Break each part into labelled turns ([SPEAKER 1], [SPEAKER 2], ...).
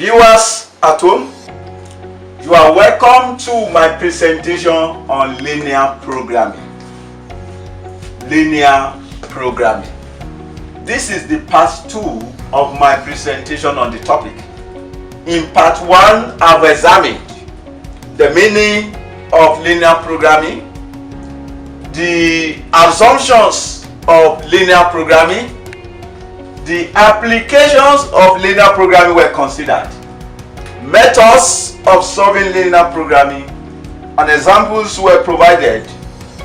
[SPEAKER 1] Viewers at home, you are welcome to my presentation on linear programming. Linear programming. This is the part 2 of my presentation on the topic. In part 1, I've examined the meaning of linear programming, the assumptions of linear programming, the applications of linear programming were considered, methods of solving linear programming, and examples were provided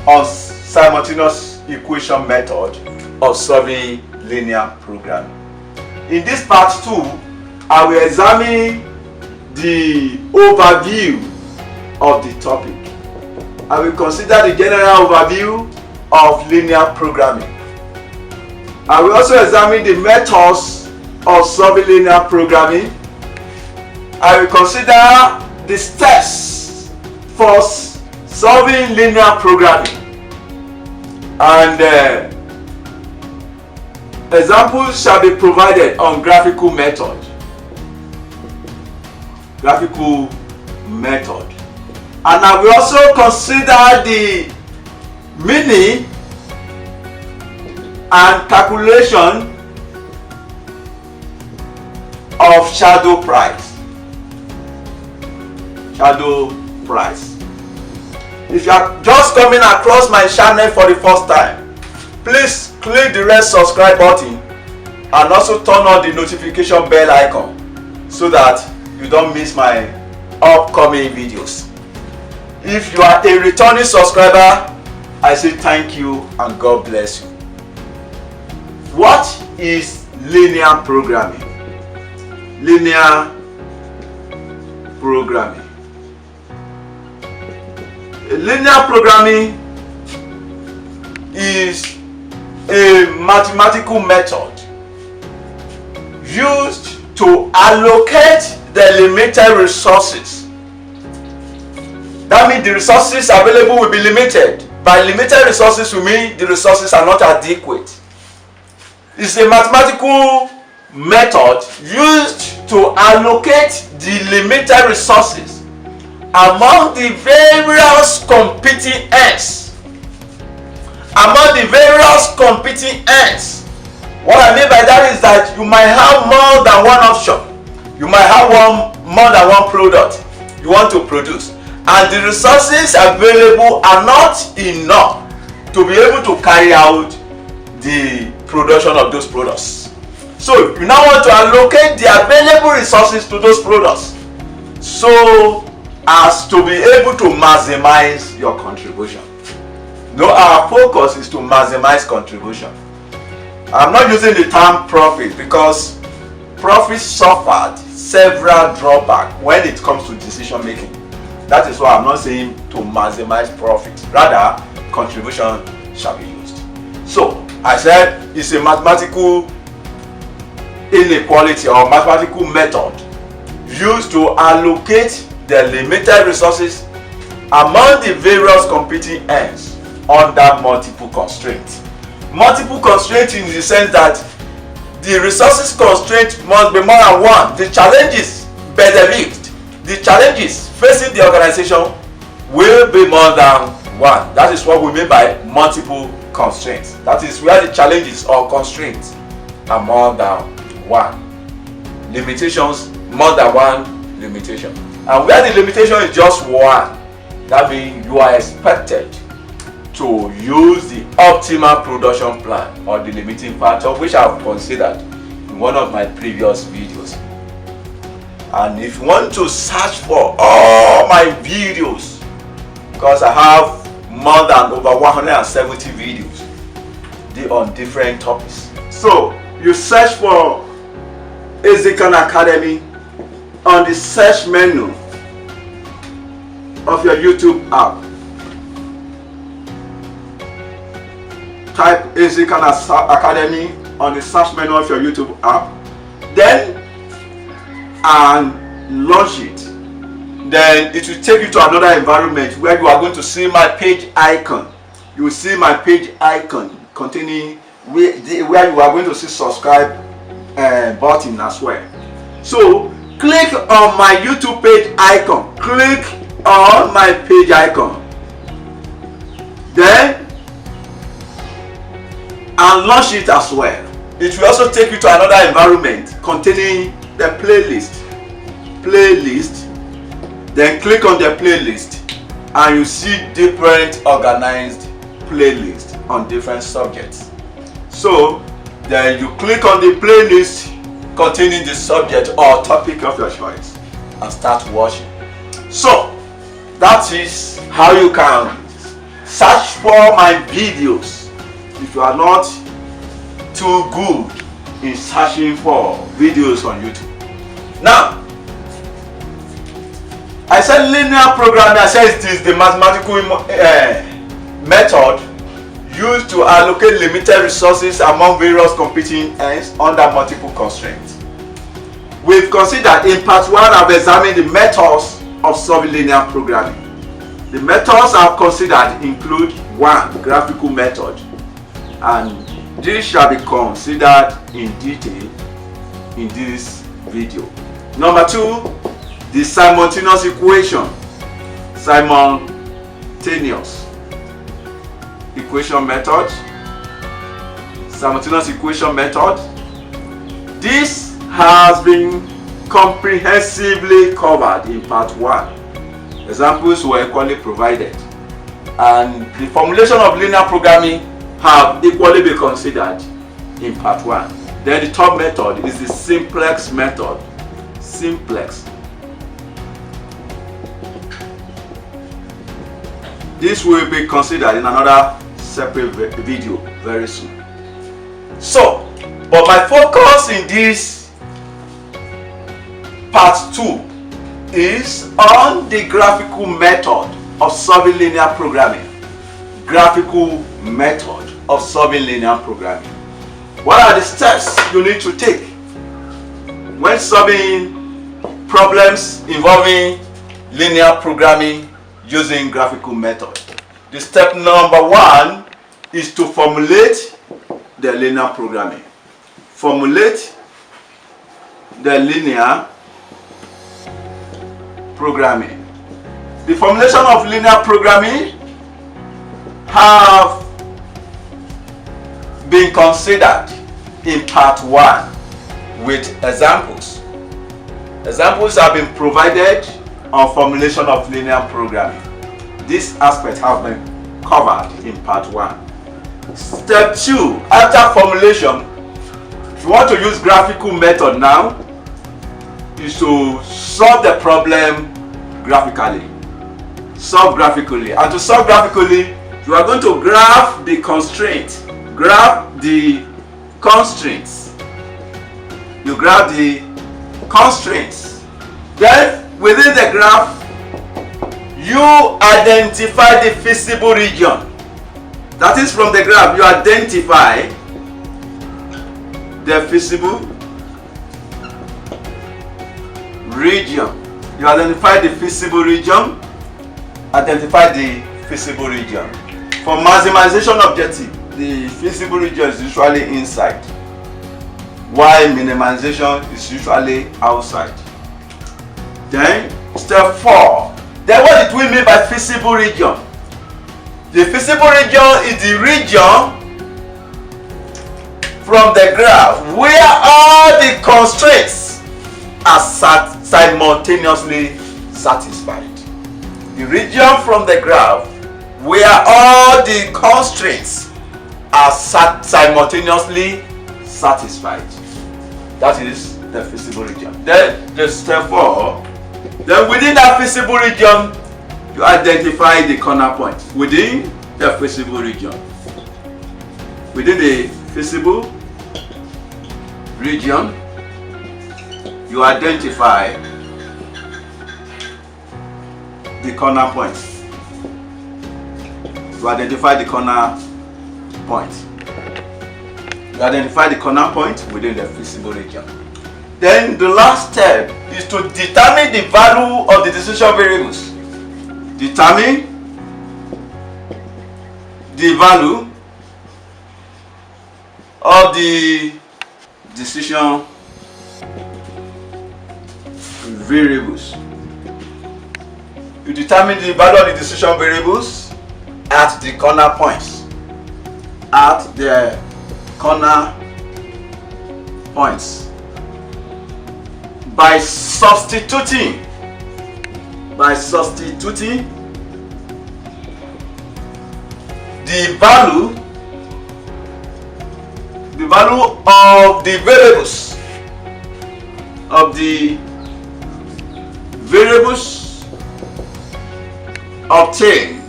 [SPEAKER 1] on simultaneous equation method of solving linear programming. In this part 2, I will examine the overview of the topic. I will consider the general overview of linear programming. I will also examine the methods of solving linear programming. I will consider the steps for solving linear programming. And examples shall be provided on graphical method. Graphical method. And I will also consider the meaning and calculation of shadow price. Shadow price. If you are just coming across my channel for the first time, please click the red subscribe button and also turn on the notification bell icon so that you don't miss my upcoming videos. If you are a returning subscriber, I say thank you and God bless you. What is linear programming? Linear programming. Linear programming is a mathematical method used to allocate the limited resources. That means the resources available will be limited. By limited resources, we mean the resources are not adequate. It's a mathematical method used to allocate the limited resources among the various competing ends. Among the various competing ends. What I mean by that is that you might have more than one option. You might have more than one product you want to produce. And the resources available are not enough to be able to carry out the production of those products. So you now want to allocate the available resources to those products so as to be able to maximize your contribution. No, our focus is to maximize contribution. I'm not using the term profit because profit suffered several drawbacks when it comes to decision making. That is why I'm not saying to maximize profit. Rather, contribution shall be used. So, I said it's a mathematical inequality or mathematical method used to allocate the limited resources among the various competing ends under multiple constraints. Multiple constraints in the sense that the resources constraint must be more than one. The challenges perceived, the challenges facing the organization will be more than one. That is what we mean by multiple constraints. That is where the challenges or constraints are more than one. Limitations, more than one limitation. And where the limitation is just one, that means you are expected to use the optimal production plan or the limiting factor, which I have considered in one of my previous videos. And if you want to search for all my videos, because I have more than over 170 videos on different topics. So you search for ACCA Academy on the search menu of your YouTube app. Type ACCA Academy on the search menu of your YouTube app, then and launch it. Then it will take you to another environment where you are going to see my page icon. You will see my page icon containing where you are going to see subscribe button as well. So click on my YouTube page icon. Click on my page icon. Then and launch it as well. It will also take you to another environment containing the playlist. Then click on the playlist and you see different organized playlists on different subjects. So then you click on the playlist containing the subject or topic of your choice and start watching. So that is how you can search for my videos if you are not too good in searching for videos on YouTube. Now, I said linear programming. I said it is the mathematical method used to allocate limited resources among various competing ends under multiple constraints. We've considered in part 1, I've examined the methods of solving linear programming. The methods I've considered include 1. Graphical method, and this shall be considered in detail in this video. Number 2, the simultaneous equation. Simultaneous equation method. Simultaneous equation method. This has been comprehensively covered in part 1. Examples were equally provided, and the formulation of linear programming have equally been considered in part 1. Then the third method is the simplex method. Simplex. This will be considered in another separate video very soon. So, but my focus in this part 2 is on the graphical method of solving linear programming. Graphical method of solving linear programming. What are the steps you need to take when solving problems involving linear programming using graphical method? The step number 1 is to formulate the linear programming. Formulate the linear programming. The formulation of linear programming have been considered in part 1 with examples. Examples have been provided on formulation of linear programming. This aspect has been covered in part 1. Step 2, after formulation, if you want to use graphical method now, is to solve the problem graphically. Solve graphically. And to solve graphically, you are going to graph the constraint. Graph the constraints. You graph the constraints. Then within the graph, you identify the feasible region. That is, from the graph, you identify the feasible region. You identify the feasible region. Identify the feasible region. For maximization objective, the feasible region is usually inside, while minimization is usually outside. Then step 4. Then what did we mean by feasible region? The feasible region is the region from the graph where all the constraints are simultaneously satisfied. The region from the graph where all the constraints are simultaneously satisfied. That is the feasible region. Then the step 4. Then within that feasible region, you identify the corner point. Within the feasible region. Within the feasible region, you identify the corner point. You identify the corner point. You identify the corner point within the feasible region. Then the last step is to determine the value of the decision variables. Determine the value of the decision variables. You determine the value of the decision variables at the corner points. At the corner points. By substituting the value of the variables obtained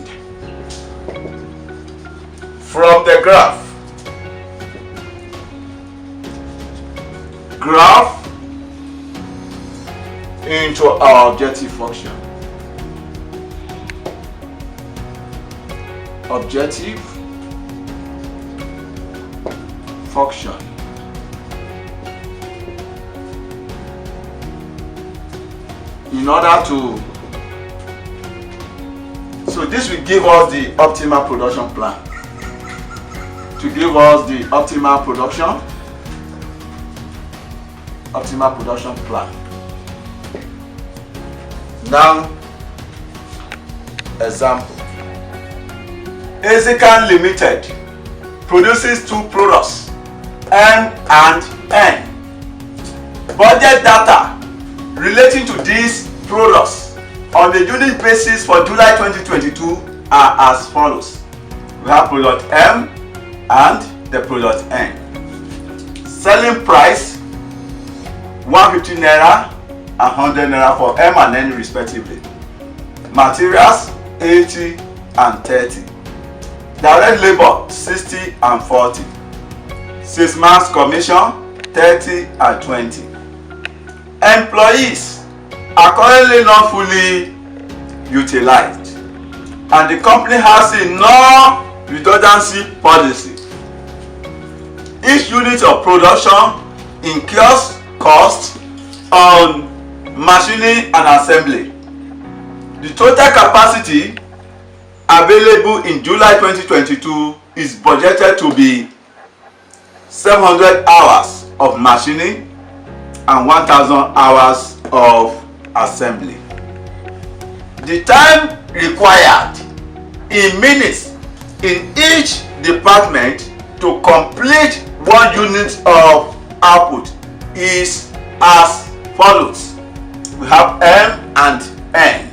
[SPEAKER 1] from the graph into our objective function. Objective function. In order to, so this will give us the optimal production plan. To give us the optimal production plan. Now, example. ACCA Limited produces two products, M and N. Budget data relating to these products on a unit basis for July 2022 are as follows. We have product M and the product N. Selling price 150 naira and 100 naira for M and N respectively. Materials 80 and 30. Direct labor 60 and 40. 6 months commission 30 and 20. Employees are currently not fully utilized, and the company has a non-redundancy policy. Each unit of production incurs costs on machining and assembly. The total capacity available in July 2022 is budgeted to be 700 hours of machining and 1000 hours of assembly. The time required in minutes in each department to complete 1 unit of output is as follows. We have M and N.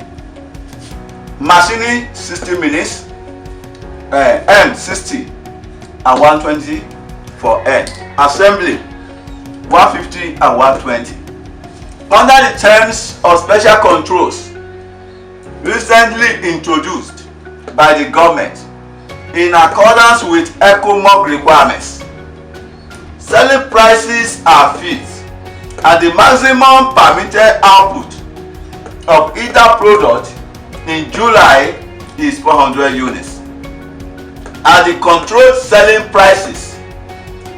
[SPEAKER 1] Machining 60 minutes, M 60 and 120 for N. Assembly 150 and 120. Under the terms of special controls recently introduced by the government in accordance with ECOMOG requirements, selling prices are fixed and the maximum permitted output of either product in July is 400 units. At the controlled selling prices,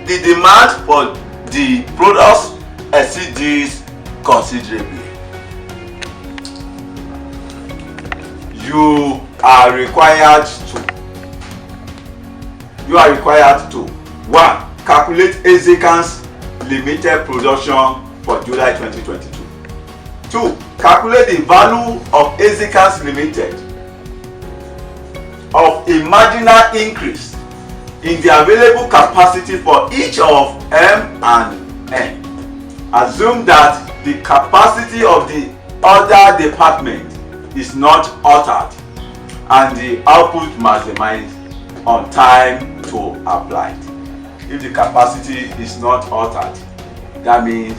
[SPEAKER 1] the demand for the products exceeds considerably. You are required to 1. Calculate ACCA's limited production for July 2022. 2. Calculate the value of ACCA's limited of a marginal increase in the available capacity for each of M and N. Assume that the capacity of the other department is not altered and the output maximized on time to apply. If the capacity is not altered, that means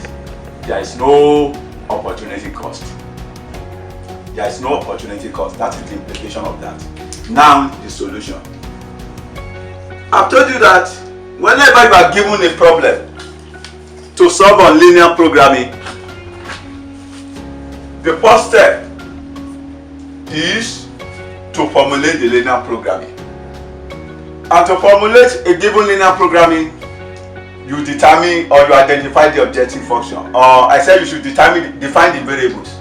[SPEAKER 1] there is no opportunity cost. There is no opportunity cost. That is the implication of that. Now the solution. I've told you that whenever you are given a problem to solve on linear programming, the first step is to formulate the linear programming. And to formulate a given linear programming, you determine or you identify the objective function. Or I said you should define the variables.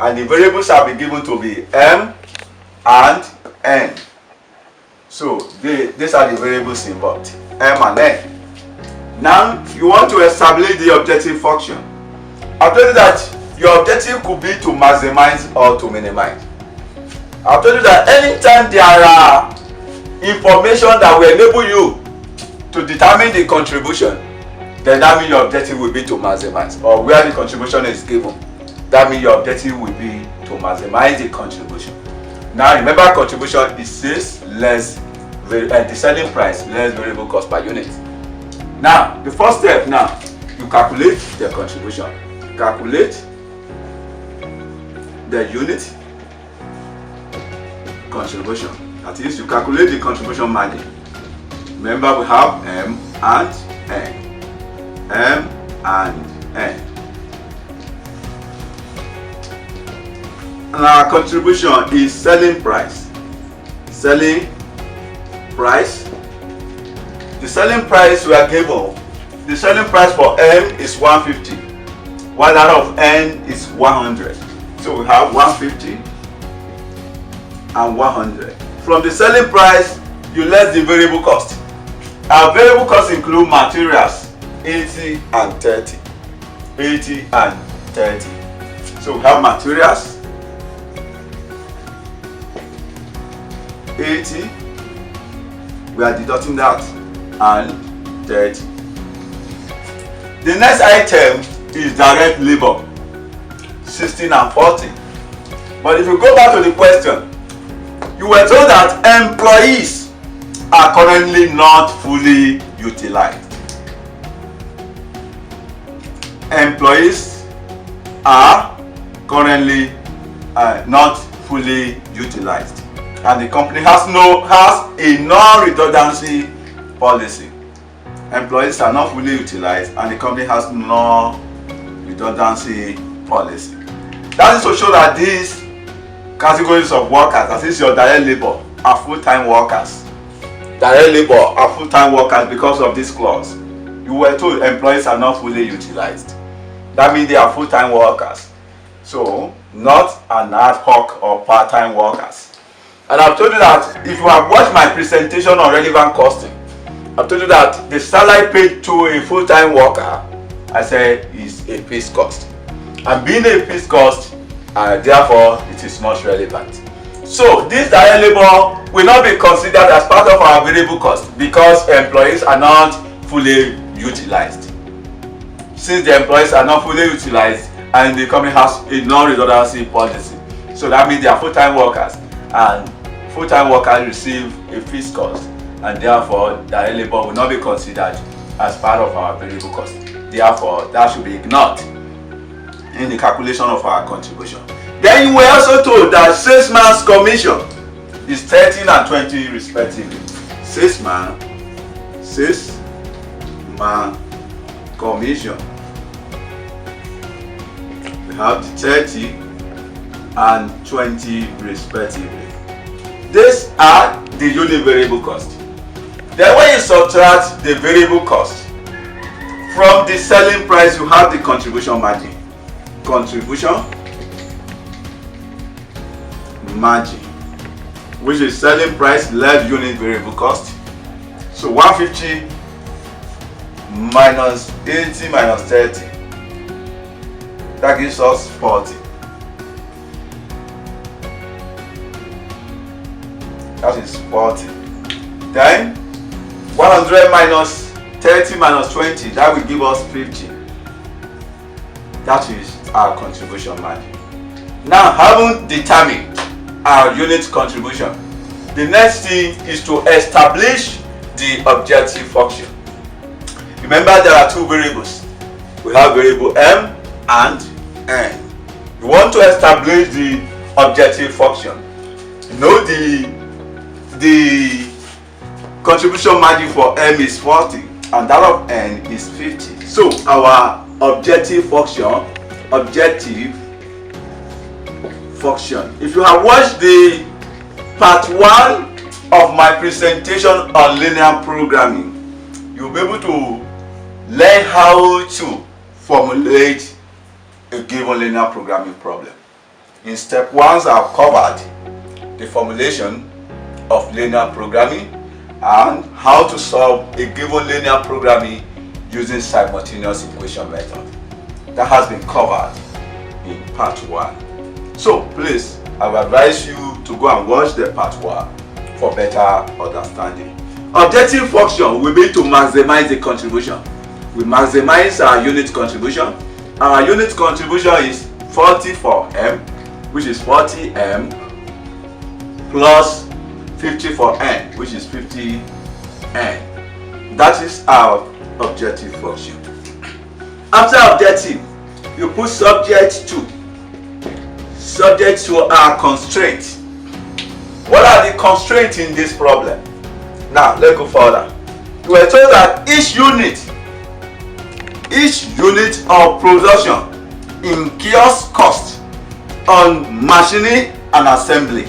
[SPEAKER 1] And the variables shall be given to be M and N. So these are the variables involved, M and N. Now you want to establish the objective function. I've told you that Your objective could be to maximize or to minimize. I've told you that anytime there are information that will enable you to determine the contribution, then that means your objective will be to maximize. Or where the contribution is given, that means your objective will be to maximize the contribution. Now remember, contribution is sales less the selling price less variable cost per unit. Now the first step, now you calculate the contribution. Calculate the unit contribution. That is, you calculate the contribution margin. Remember, we have M and N. M and N. And our contribution is selling price. Selling price. The selling price we are given. The selling price for M is 150, while that of N is 100. So we have 150 and 100. From the selling price, you less the variable cost. Our variable costs include materials, 80 and 30. 80 and 30. So we have materials, 80. We are deducting that, and 30. The next item is direct labor, 16 and 40. But if you go back to the question, you were told that employees are currently not fully utilized. Employees are currently not fully utilized, and the company has a non-redundancy policy. Employees are not fully utilized, and the company has no redundancy policy. That is to show that these categories of workers, that is your direct labor, are full-time workers. Direct labor are full-time workers because of this clause. You were told employees are not fully utilized. That means they are full-time workers. So, not an ad hoc or part-time workers. And I've told you that if you have watched my presentation on relevant costing, I've told you that the salary paid to a full-time worker, I said, is a fixed cost. And being a fixed cost, therefore, it is not relevant. So, this direct labor will not be considered as part of our variable cost because employees are not fully utilized. Since the employees are not fully utilized and the company has a non-redundancy policy, so that means they are full-time workers, and full-time workers receive a fixed cost, and therefore direct labor will not be considered as part of our variable cost. Therefore, that should be ignored in the calculation of our contribution. Then you were also told that salesman's commission is 13 and 20 respectively. Salesman commission. We have the 30 and 20 respectively. These are the unit variable cost. Then when you subtract the variable cost from the selling price, you have the contribution margin. Contribution margin, which is selling price less unit variable cost. So 150 minus 80 minus 30, that gives us 40. That is 40. Then 100 minus 30 minus 20, that will give us 50. That is our contribution margin. Now, having determined our unit contribution, the next thing is to establish the objective function. Remember, there are two variables. We have variable M and N. You want to establish the objective function. You know the contribution margin for M is 40 and that of N is 50. So our objective function, if you have watched the part 1 of my presentation on linear programming, you'll be able to learn how to formulate a given linear programming problem. In step 1, I've covered the formulation of linear programming and how to solve a given linear programming using simultaneous equation method. That has been covered in part 1. So please, I will advise you to go and watch the part 1 for better understanding. Objective function will be to maximize the contribution. We maximize our unit contribution. Our unit contribution is 40 for M, which is 40M, plus 50 for N, which is 50N. That is our objective function. After objective, you put subject to our constraints. What are the constraints in this problem? Now let's go further. We were told that each unit of production incurs cost on machining and assembly.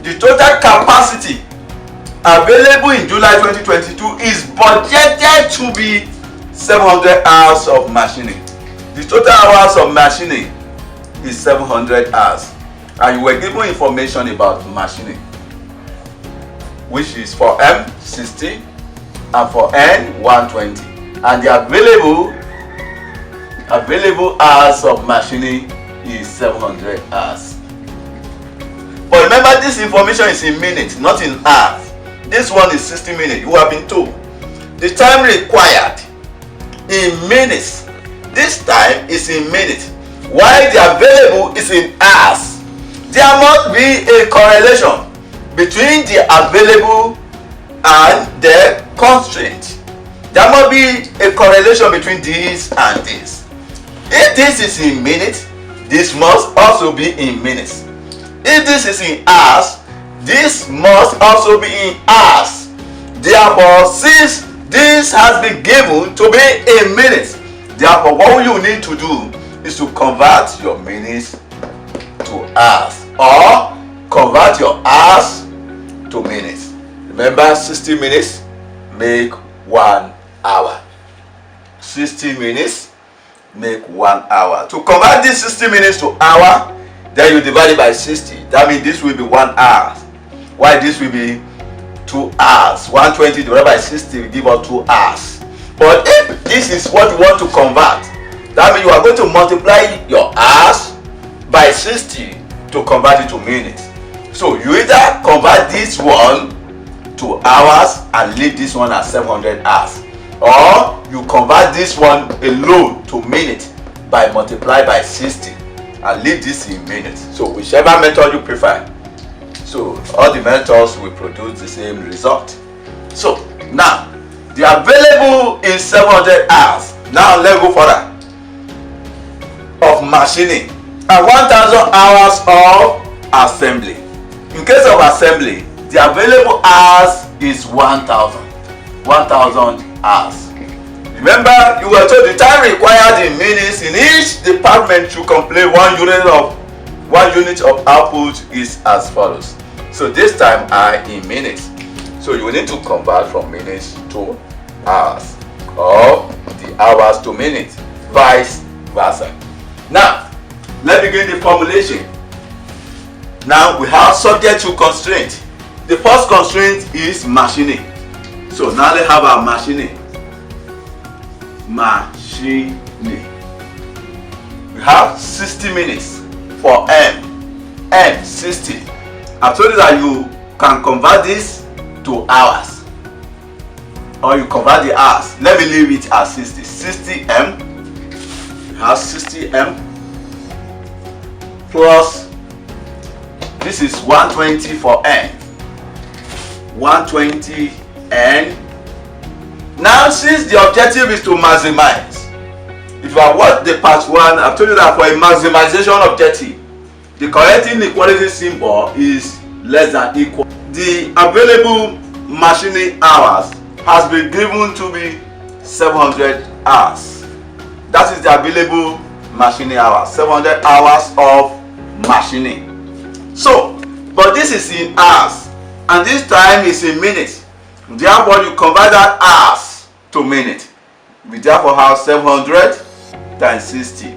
[SPEAKER 1] The total capacity available in July 2022 is budgeted to be 700 hours of machining. The total hours of machining is 700 hours, and you were given information about machining, which is for M 60 and for N 120, and the available hours of machining is 700 hours. But remember, this information is in minutes, not in hours. This one is 60 minutes. You have been told the time required in minutes. This time is in minutes, while the available is in hours. There must be a correlation between the available and the constraint. There must be a correlation between this and this. If this is in minutes, this must also be in minutes. If this is in hours, this must also be in hours. Therefore, since this has been given to be in minutes, therefore what you need to do is to convert your minutes to hours, or convert your hours to minutes. Remember, 60 minutes make 1 hour. 60 minutes make 1 hour. To convert this 60 minutes to hour, then you divide it by 60. That means this will be 1 hour, while this will be 2 hours. 120 divided by 60 will give us 2 hours. But if this is what you want to convert, that means you are going to multiply your hours by 60 to convert it to minutes. So you either convert this one to hours and leave this one at 700 hours, or you convert this one alone to minutes by multiply by 60 and leave this in minutes. So whichever method you prefer. So all the methods will produce the same result. So now the available is 700 hours. Now let's go further. Of machining and 1000 hours of assembly. In case of assembly, the available hours is 1000 hours. Remember, you were told the time required in minutes in each department to complete one unit of output is as follows. So this time are in minutes. So you will need to convert from minutes to hours, or the hours to minutes, vice versa. Now, let's begin the formulation. Now we have subject to constraint. The first constraint is machining. So now let's have our machining. We have 60 minutes for M 60. I've told you that you can convert this to hours, or you convert the hours. Let me leave it as 60. 60M. We have 60M plus, this is 120 for N. 120N. Now, since the objective is to maximize, if you have watched the part 1, I've told you that for a maximization objective, the correct inequality symbol is less than equal. The available machining hours has been given to be 700 hours. That is the available machining hours, 700 hours of machining. So, but this is in hours, and this time is in minutes. Therefore, you convert that hours to minutes. We therefore have 700 times 60.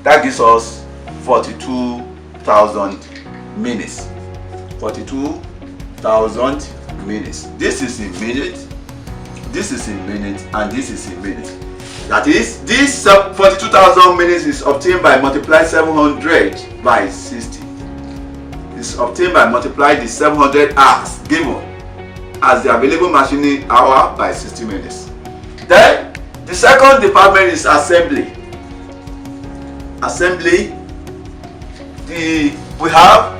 [SPEAKER 1] That gives us 42,000 minutes. 42,000 minutes. This is in minutes, this is in minutes, and this is in minutes. That is, this 42,000 minutes is obtained by multiplying 700 by 60. It's obtained by multiplying the 700 hours given as the available machining hour by 60 minutes. Then the second department is assembly. Assembly, we have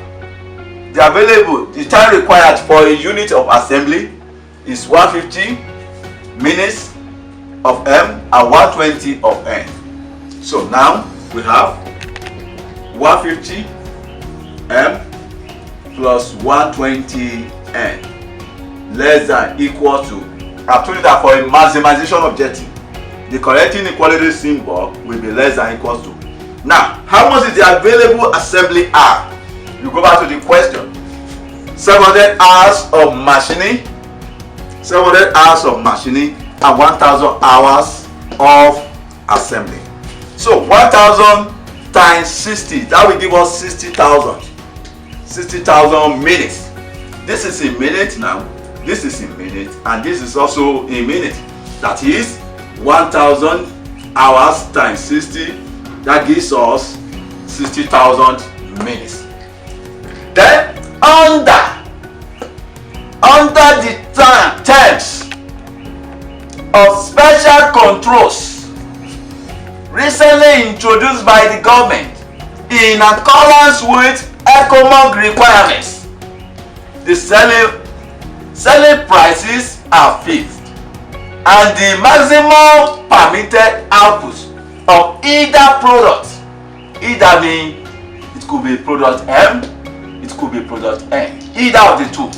[SPEAKER 1] the time required for a unit of assembly is 150 minutes of M and 120 of N. So now we have 150 M plus 120 N less than equal to, I've told you that for a maximization objective, the correct inequality symbol will be less than equal to. Now, how much is the available assembly hour? You go back to the question. 700 hours of machining, 700 hours of machining, and 1,000 hours of assembly. So 1,000 times 60, that will give us 60,000. 60,000 minutes. This is in minutes now. This is in minutes, and this is also in minutes. That is 1,000 hours times 60. That gives us 60,000 minutes. Then under the terms of special controls recently introduced by the government in accordance with economic requirements, the selling prices are fixed and the maximum permitted output of either product, either mean it could be product M, it could be product N, either of the two.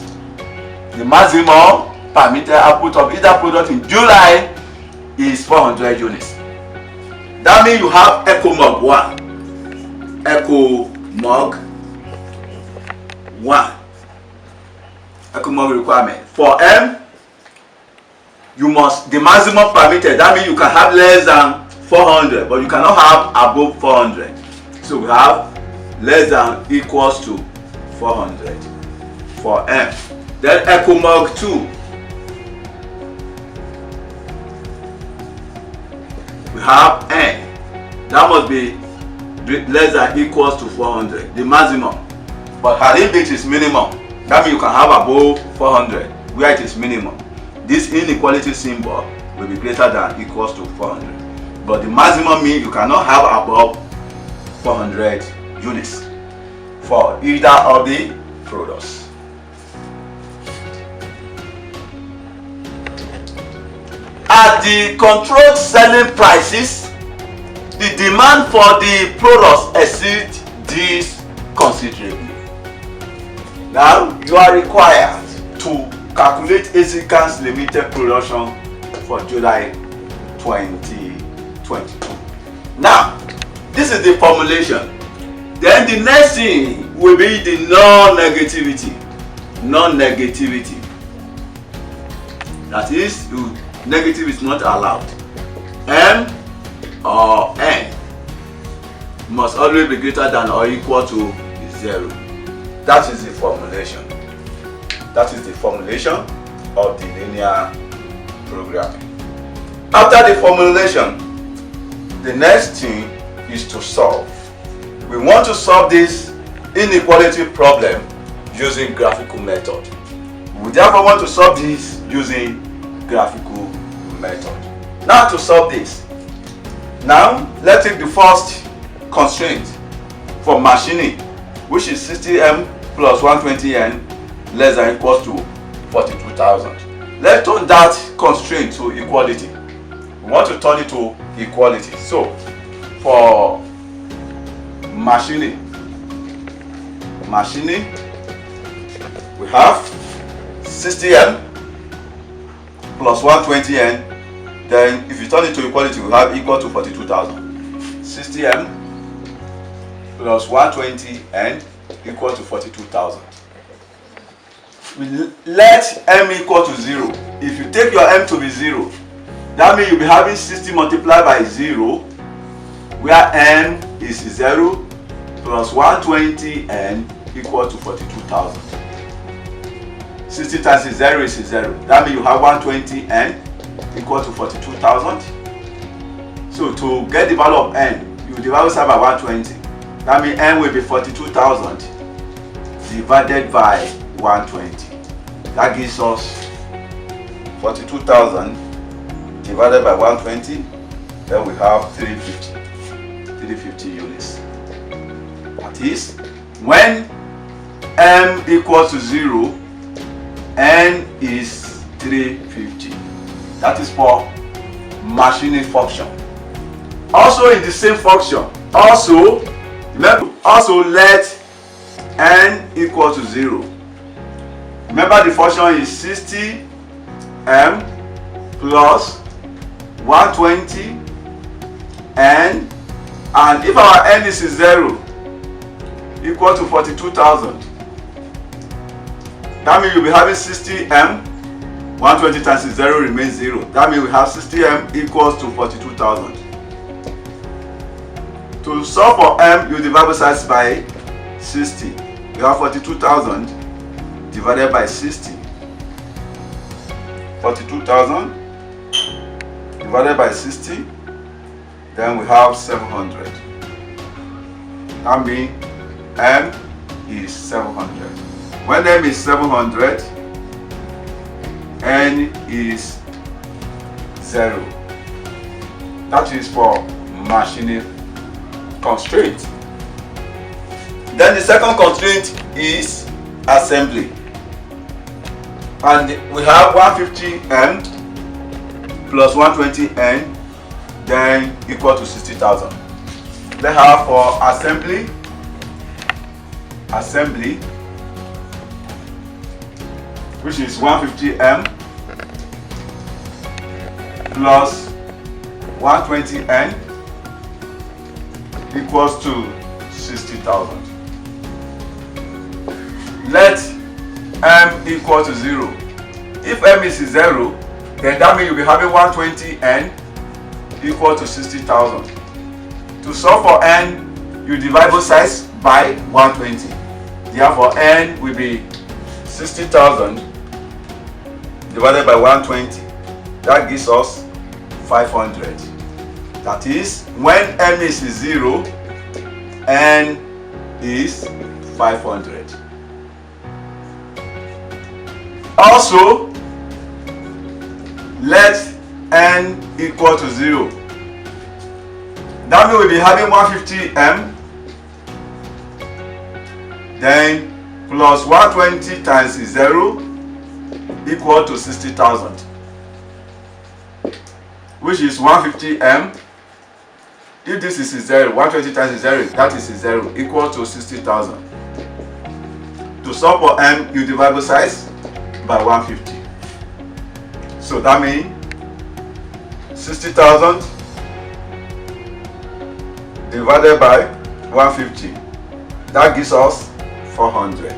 [SPEAKER 1] The maximum permitted output of either product in July is 400 units. That means you have EcoMog 1. EcoMog 1. EcoMog requirement. For M, you must, the maximum permitted, that means you can have less than 400, but you cannot have above 400. So we have less than equals to 400 for M. Then EcoMog 2. We have N. That must be less than equals to 400, the maximum. But had it is minimum, that means you can have above 400 where it is minimum. This inequality symbol will be greater than equals to 400. But the maximum means you cannot have above 400 units for either of the products. At the controlled selling prices, the demand for the products exceeds this considerably. Now you are required to calculate ACCA's limited production for July 2022. Now, this is the formulation. Then the next thing will be the non-negativity. Non-negativity. That is, negative is not allowed. M or N must always be greater than or equal to 0. That is the formulation. That is the formulation of the linear programming. After the formulation, the next thing is to solve. We want to solve this inequality problem using graphical method. We therefore want to solve this using graphical method. Now to solve this, now let's take the first constraint for machining, which is 60M plus 120N less than equals to 42,000. Let's turn that constraint to equality. We want to turn it to equality. So for machining, we have 60M plus 120N. Then if you turn it to equality, we have equal to 42,000. 60M plus 120N equal to 42,000. We let M equal to 0. If you take your M to be 0, that means you'll be having 60 multiplied by 0, where M is 0 plus 120N equal to 42,000. 60 times 0 is 0. That means you have 120N equal to 42,000. So to get the value of n, you divide both sides by 120. That means n will be 42,000 divided by 120. That gives us 42,000 divided by 120. Then we have 350 units. That is, when m equals to 0, n is 350. That is for machining function. Also in the same function, also let n equal to 0. Remember the function is 60m plus 120 n, and if our n is 0 equal to 42,000, that means you'll be having 60m, 120 times 0 remains 0. That means we have 60m equals to 42,000. To solve for m, you divide both sides by 60. We have 42,000 divided by 60. 42,000 divided by 60. Then we have 700. That means m is 700. When m is 700, n is 0. That is for machining constraint. Then the second constraint is assembly. And we have 150n plus 120n, then equal to 60,000. Let's have for assembly, which is 150m plus 120n equals to 60,000. Let m equal to 0. If m is 0, then that means you'll be having 120n equal to 60,000. To solve for n, you divide both sides by 120. Therefore, n will be 60,000 divided by 120. That gives us 500. That is, when m is 0, n is 500. Also, let n equal to 0. That means we'll be having 150m, then plus 120 times 0 equal to 60,000, which is 150m. If this is 0, 120 times 0, that is 0, equal to 60,000. To solve for m, you divide both sides by 150. So that means 60,000 divided by 150. That gives us 400.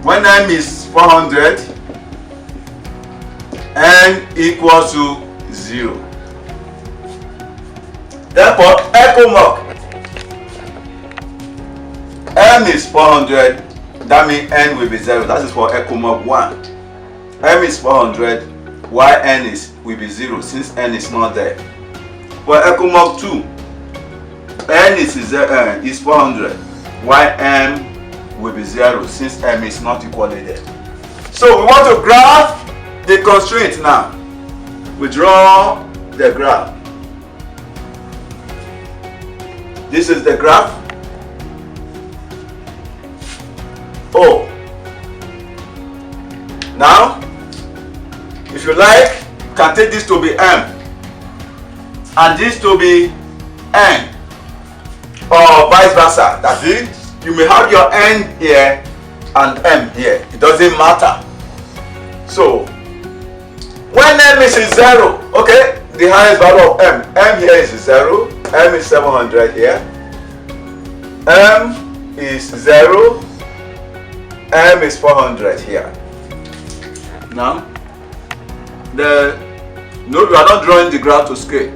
[SPEAKER 1] When m is 400, n equals to 0. Therefore, echo mark, m is 400, that means n will be 0. That is for echo mark 1. M is 400, while n will be 0 since n is not there. For echo mark 2, n is 400, while m will be 0 since m is not equally there. So we want to graph the constraint now. We draw the graph. This is the graph. O. Now, if you like, you can take this to be m and this to be n, or vice versa. That is, you may have your n here and m here. It doesn't matter. So, when m is 0, okay, the highest value of m here is 0, m is 700 here, m is 0, m is 400 here. Now, note we are not drawing the graph to scale.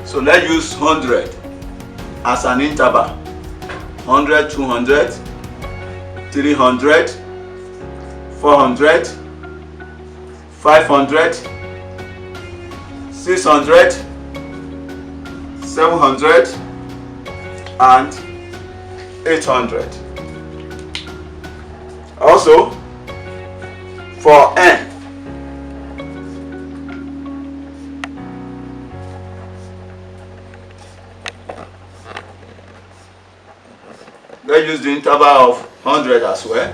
[SPEAKER 1] So let's use 100 as an interval. 100, 200, 300, 400, 500, 600, 700, and 800. Also, for N, let's use the interval of 100 as well.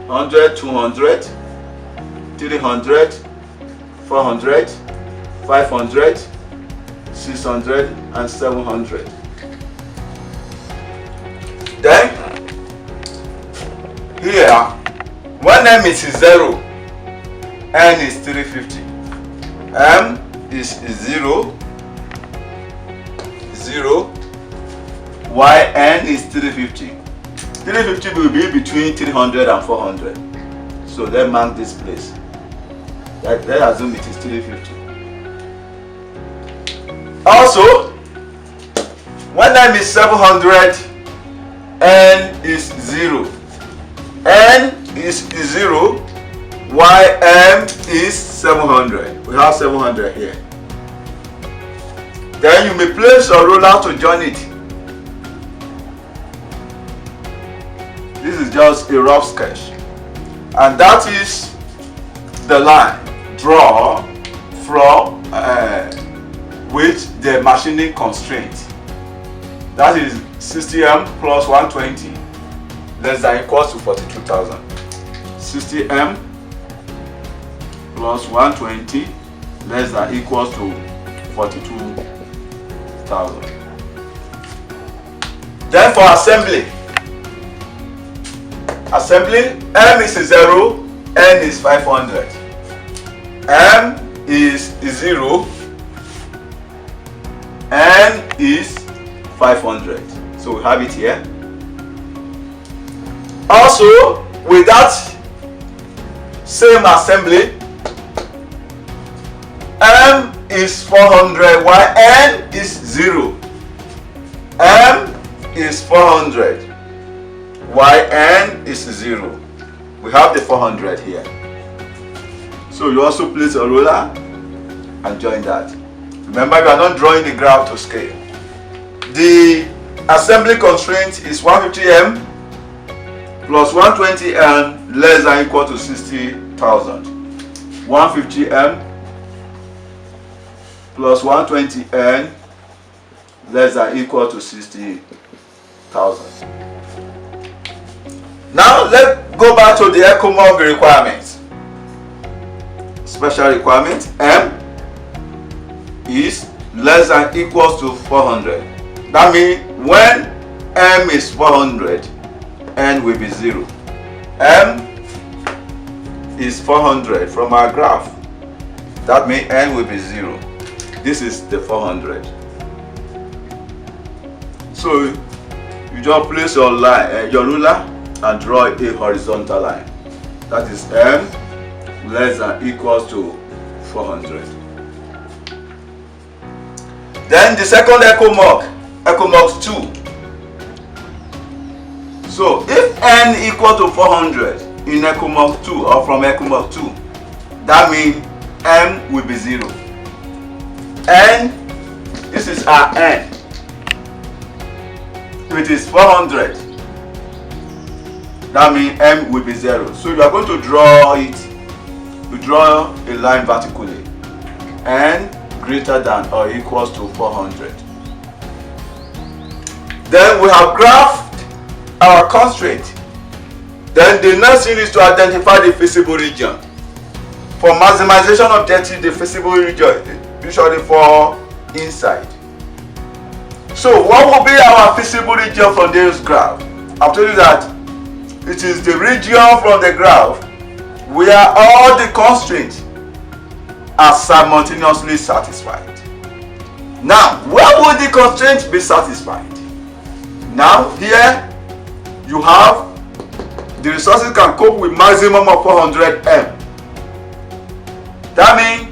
[SPEAKER 1] 100, 200, 300, 400, 500, 600, and 700. Then, here, when M is 0, N is 350. M is 0, 0, while N is 350. 350 will be between 300 and 400. So let's mark this place. Let's assume it is 350. Also, when M is 700, N is 0. N is 0, while M is 700. We have 700 here. Then you may place a ruler to join it. This is just a rough sketch. And that is the line draw from with the machining constraint. That is 60M plus 120 less than equals to 42,000. 60M plus 120 less than equals to 42,000. Then for assembly, M is 0, N is 500. M is 0, N is 500. So we have it here. Also, with that same assembly, M is 400 while N is 0. M is 400 while N is 0. We have the 400 here. So you also place a ruler and join that. Remember, you are not drawing the graph to scale. The assembly constraint is 150M plus 120M less than equal to 60,000. 150M plus 120N less than equal to 60,000. Now let's go back to the ECOMOG requirements. Special requirement: M is less than equals to 400. That means when M is 400, N will be 0. M is 400 from our graph. That means N will be 0. This is the 400. So you just place your line, your ruler, and draw a horizontal line. That is M less than equals to 400. Then the second ECOMOG 2. So if N equal to 400 in ECOMOG 2 or from ECOMOG 2, that means M will be 0. N, this is our N. If it is 400, that means M will be 0. So you are going to draw it. You draw a line vertically. N greater than or equals to 400. Then we have graphed our constraint. Then the next thing is to identify the feasible region. For maximization objective, the feasible region usually fall inside. So what will be our feasible region from this graph? I've told you that it is the region from the graph where all the constraints are simultaneously satisfied. Now, where will the constraints be satisfied? Now, here you have the resources can cope with maximum of 400 M. That means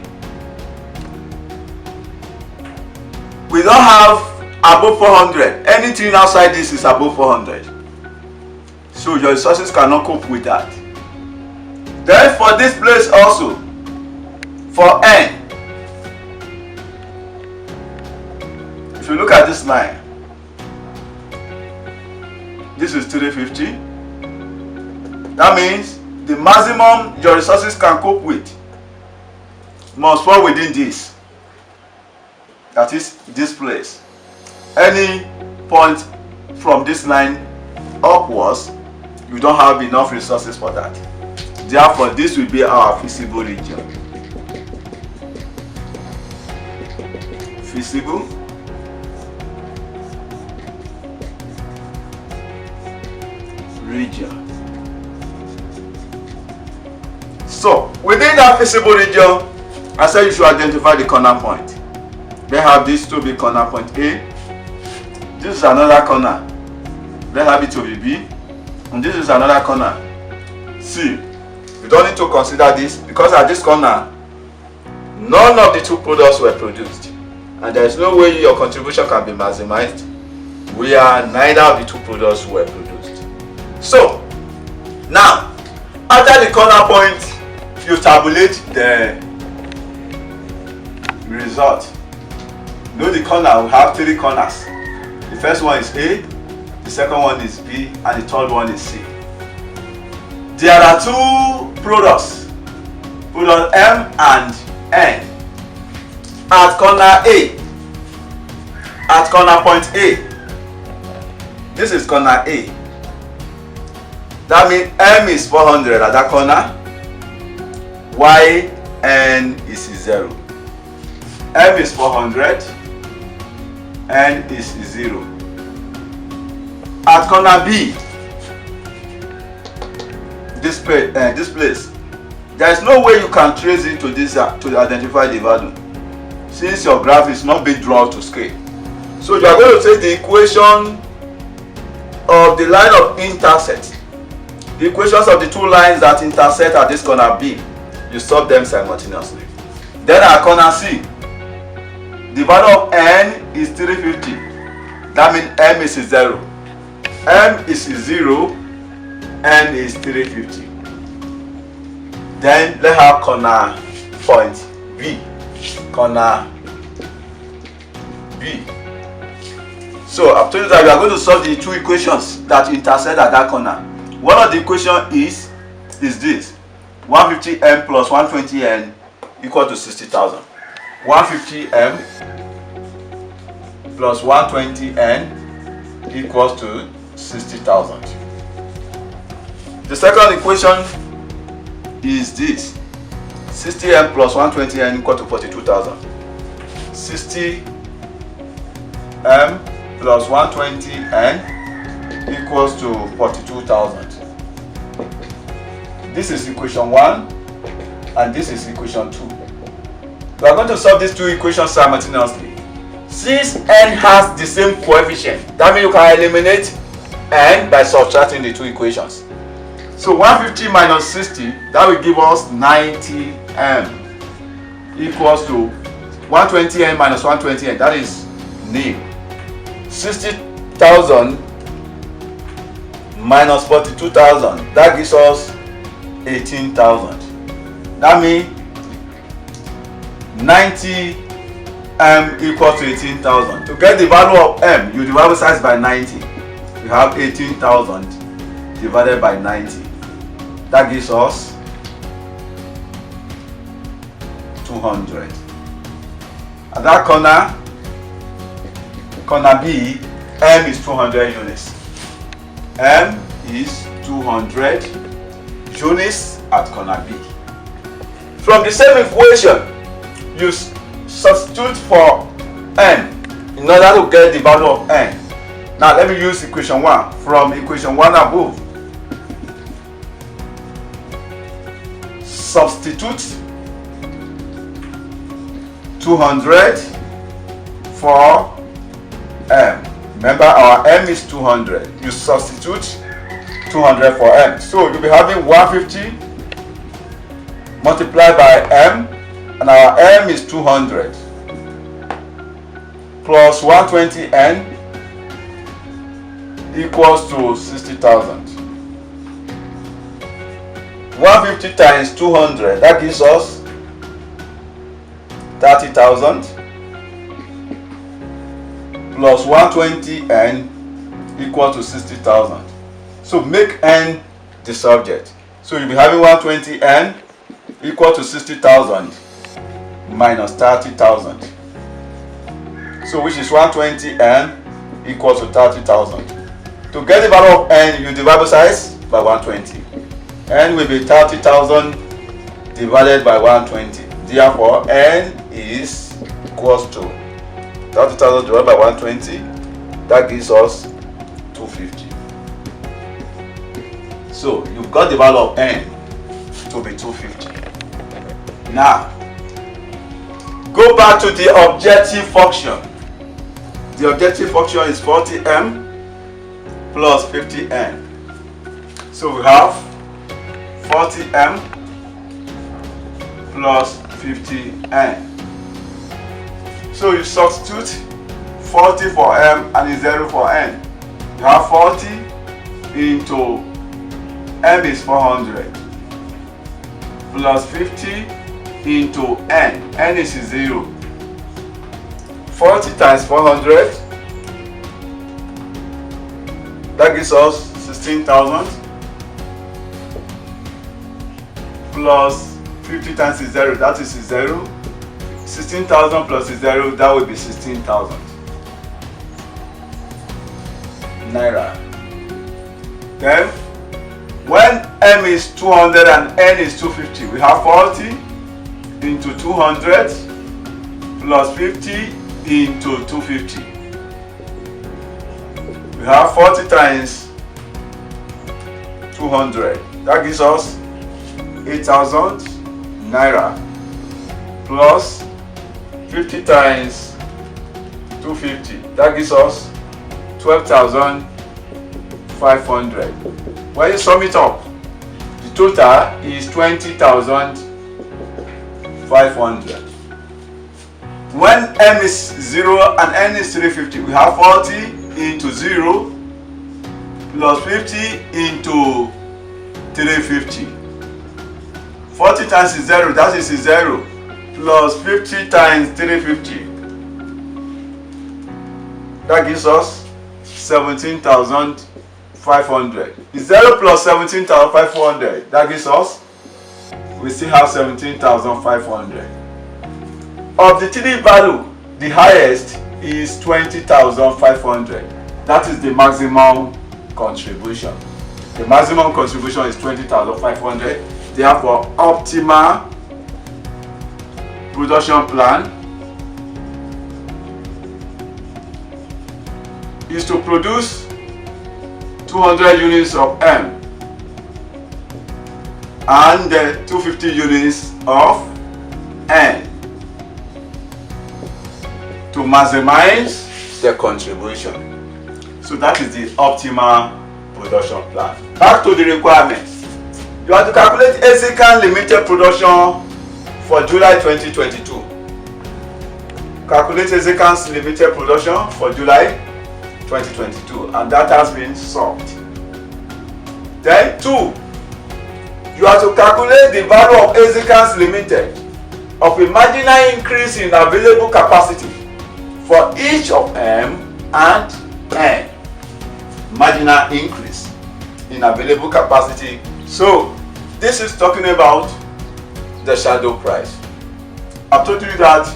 [SPEAKER 1] we don't have above 400. Anything outside this is above 400. So your resources cannot cope with that. Then for this place also, for n, if you look at this line, this is 350. That means the maximum your resources can cope with must fall within this. That is this place. Any point from this line upwards, you don't have enough resources for that. Therefore, this will be our feasible region. Feasible region. So, within that feasible region, I said you should identify the corner point. They have this to be corner point A. This is another corner. They have it to be B. And this is another corner C. You don't need to consider this because at this corner, none of the two products were produced. And there is no way your contribution can be maximized where neither of the two products were produced. So, now, after the corner point, you tabulate the result. You know the corner will have three corners. The first one is A, the second one is B, and the third one is C. There are two products, product M and N. At corner A, at corner point A, this is corner A. That means M is 400 at that corner, while N is 0. M is 400, N is 0. At corner B, this place, there is no way you can trace it to this to identify the value, since your graph is not being drawn to scale. So you are going to take the equation of the line of intercept, the equations of the two lines that intersect at this corner B. You solve them simultaneously. Then at corner C, the value of N is 350. That means M is 0. M is 0. N is 350. Then let's have corner point B. Corner B. So I've told you that we are going to solve the two equations that intersect at that corner. One of the equations is this: 150M plus 120N equal to 60,000. 150M plus 120N equals to 60,000. The second equation is this: 60M plus 120N equal to 42,000. 60M plus 120N equals to 42,000. This is equation 1 and this is equation 2. We are going to solve these two equations simultaneously. Since N has the same coefficient, that means you can eliminate N by subtracting the two equations. So 150 minus 60, that will give us 90M equals to 120N minus 120N, that is nil. 60,000 minus 42,000, that gives us 18,000. That means 90M equals to 18,000. To get the value of M, you divide the size by 90. You have 18,000 divided by 90. That gives us 200. At that corner B, M is 200 units. M is 200 units at corner B. From the same equation, you substitute for N in order to get the value of N. Now let me use equation 1 from equation 1 above. Substitute 200 for M. Remember, our M is 200. You substitute 200 for M. So you'll be having 150 multiplied by M, and our M is 200 plus 120N equals to 60,000. 150 times 200, that gives us 30,000 plus 120 n equal to 60,000. So make n the subject. So you'll be having 120 n equal to 60,000 minus 30,000. So which is 120 n equals to 30,000. To get the value of n, you divide both sides by 120. N will be 30,000 divided by 120. Therefore, n is equals to 30,000 divided by 120. That gives us 250. So you've got the value of n to be 250. Now, go back to the objective function. The objective function is 40m plus 50n. So we have 40m plus 50n. So you substitute 40 for m and a 0 for n. You have 40 into m is 400 plus 50 into n. N is 0. 40 times 400, that gives us 16,000 plus 50 times 0, that is 0. 16,000 plus 0, that will be 16,000 naira. Then when m is 200 and n is 250, we have 40 into 200 plus 50 into 250. We have 40 times 200. That gives us 8,000 naira plus 50 times 250. That gives us 12,500. When you sum it up, the total is 20,500. When m is 0 and n is 350, we have 40 into 0 plus 50 into 350. 40 times 0, that is 0, plus 50 times 350. That gives us 17,500. 0 plus 17,500, that gives us, we still have 17,500. Of the three value, the highest is 20,500. That is the maximum contribution. The maximum contribution is 20,500. Therefore, optimal production plan is to produce 200 units of M and 250 units of N to maximize the contribution. So that is the optimal production plan. Back to the requirements. You have to calculate ACCA limited production for July 2022. Calculate ACCA limited production for July 2022, and that has been solved. Then 2, you have to calculate the value of ACCA limited of a marginal increase in available capacity for each of M and N. Marginal increase in available capacity. So this is talking about the shadow price. I've told you that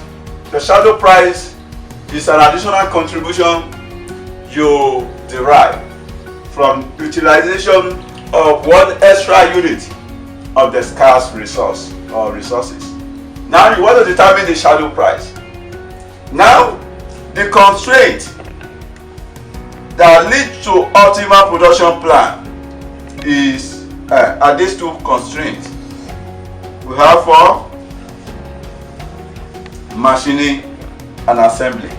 [SPEAKER 1] the shadow price is an additional contribution you derive from utilization of one extra unit of the scarce resource or resources. Now you want to determine the shadow price. Now the constraint that leads to optimal production plan is are these two constraints. We have for machining and assembly.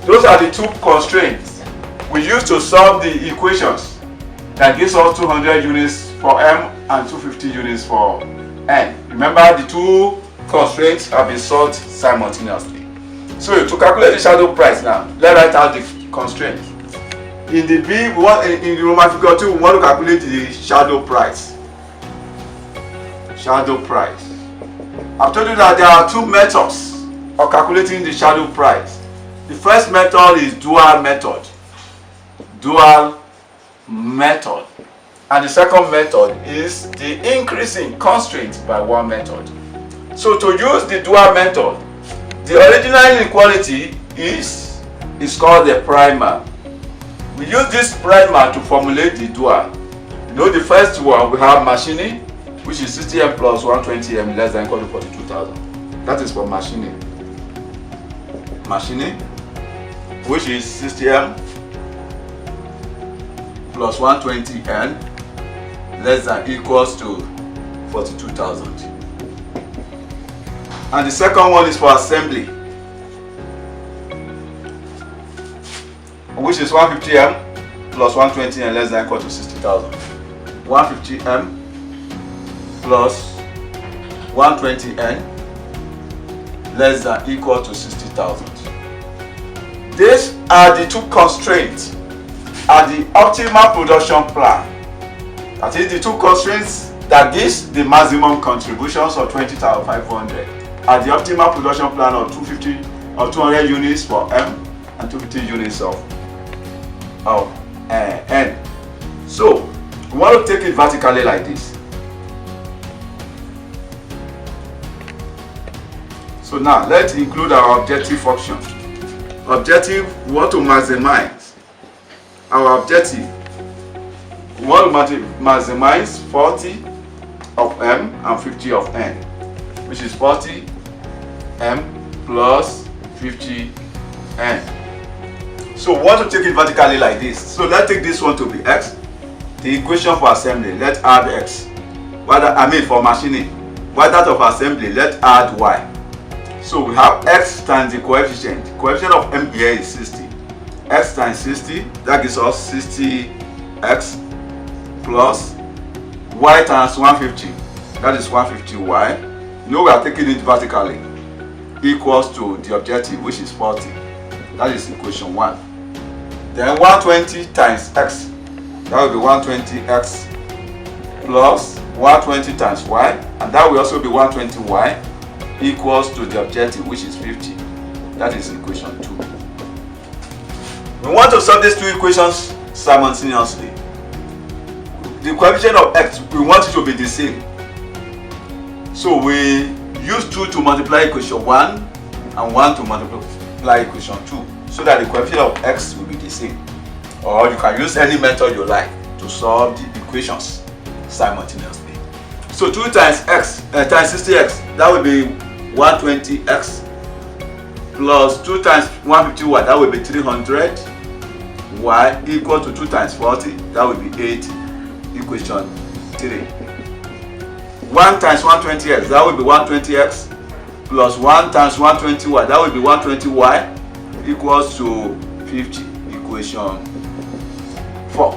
[SPEAKER 1] Those are the two constraints we use to solve the equations that gives us 200 units for M and 250 units for N. Remember, the two constraints have been solved simultaneously. So to calculate the shadow price now, let's write out the constraint. In the B, in the Roman figure 2, we want to calculate the shadow price. shadow price. I've told you that there are two methods of calculating the shadow price. The first method is dual method. And the second method is the increasing constraint by one method. So to use the dual method, the original inequality is called the primer. We use this primer to formulate the dual. You know, the first one we have machining, which is 60m plus 120m less than equal to 42,000. That is for machining. Machining, which is 60m plus 120n less than equals to 42,000. And the second one is for assembly, which is 150m plus 120n less than equal to 60,000. 150m plus 120n less than equal to 60,000. These are the two constraints at the optimal production plan. That is the two constraints that gives the maximum contributions of 20,500 at the optimal production plan of 250 or 200 units for M and 250 units of N. So we want to take it vertically like this. So now let's include our objective function. Objective, we want to maximize. Our objective, we want to maximize 40 of M and 50 of N, which is 40 M plus 50 N. So we want to take it vertically like this. So let's take this one to be X. The equation for assembly, let's add X. For machining, while that of assembly, let's add Y. So we have X times the coefficient. The coefficient of M here is 60. X times 60, that gives us 60X plus Y times 150, that is 150Y. You know we are taking it vertically, equals to the objective, which is 40. That is equation 1. Then 120 times X, that will be 120X plus 120 times Y, and that will also be 120Y, equals to the objective, which is 50. That is equation 2. We want to solve these two equations simultaneously. The coefficient of X, we want it to be the same. So we use 2 to multiply equation 1 and 1 to multiply equation 2, so that the coefficient of X will be the same. Or you can use any method you like to solve the equations simultaneously. So 2 times X times 60X, that will be 120X plus 2 times 150Y, that will be 300Y, equal to 2 times 40, that will be 8, equation 3. 1 times 120X, that will be 120X plus 1 times 120Y, that will be 120Y, equals to 50, equation 4.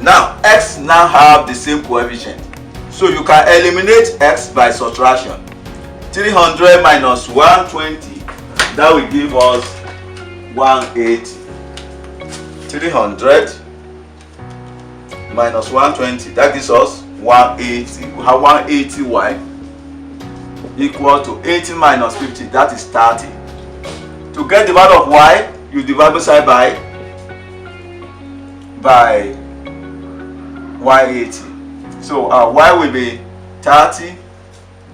[SPEAKER 1] Now X now have the same coefficient, so you can eliminate X by subtraction. 300 minus 120, that will give us 180. 300 minus 120, that gives us 180. We have 180Y equal to 80 minus 50, that is 30. To get the value of Y, you divide both sides by 180. So our Y will be 30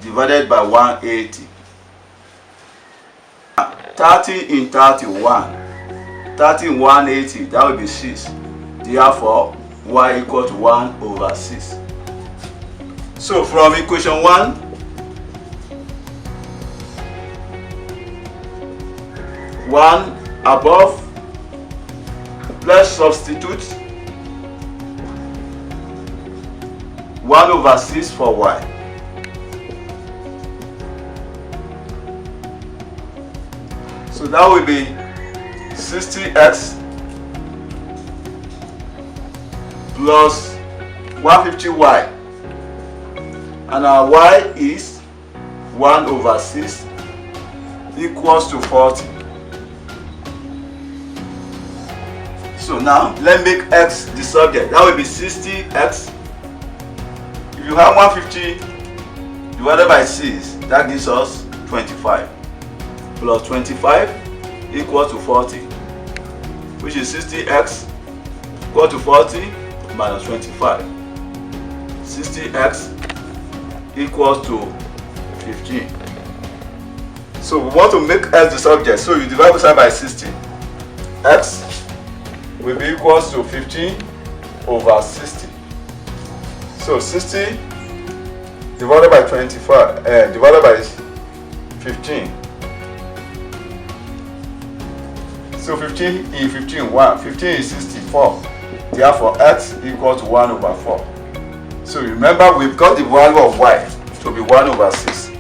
[SPEAKER 1] divided by 180. 30 in 31. 30 in 180, that will be 6. Therefore, Y equal to 1 over 6. So from equation 1, above, let's substitute 1 over 6 for Y. So that will be 60X plus 150Y, and our Y is 1 over 6 equals to 40. So now let's make X the subject. That will be 60X. If you have 150 divided by 6, that gives us 25. Plus 25 equal to 40, which is 60x equal to 40 minus 25. 60x equals to 15. So we want to make x the subject, so you divide both sides by 60. X will be equals to 15 over 60. So 60 divided by 25 divided by 15. So 15 in 15, 1. 15 is 64. Therefore, x equals to 1 over 4. So remember, we've got the value of y to be 1 over 6.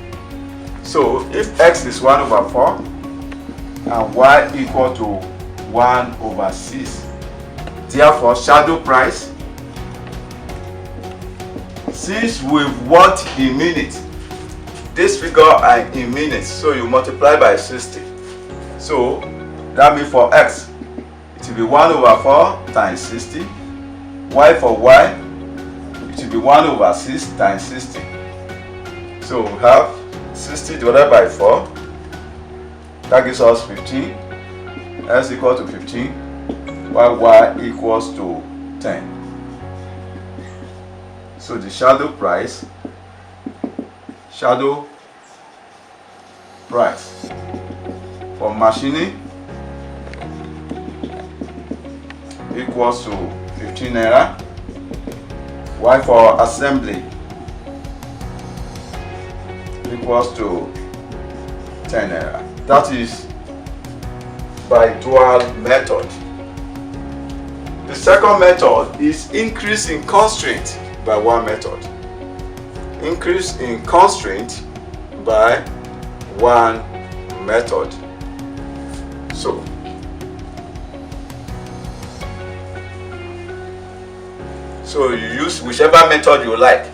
[SPEAKER 1] So if x is 1 over 4 and y equal to 1 over 6, therefore shadow price, since we want in minutes, this figure are in minutes, so you multiply by 60. So that means for x, it will be 1 over 4 times 60. Y for y, it will be 1 over 6 times 60. So we have 60 divided by 4. That gives us 15. X equal to 15. While y equals to 10. So the shadow price for machining equals to 15 naira, while for assembly equals to 10 naira. That is by dual method. The second method is increase in constraint by one method. Increase in constraint by one method. So you use whichever method you like.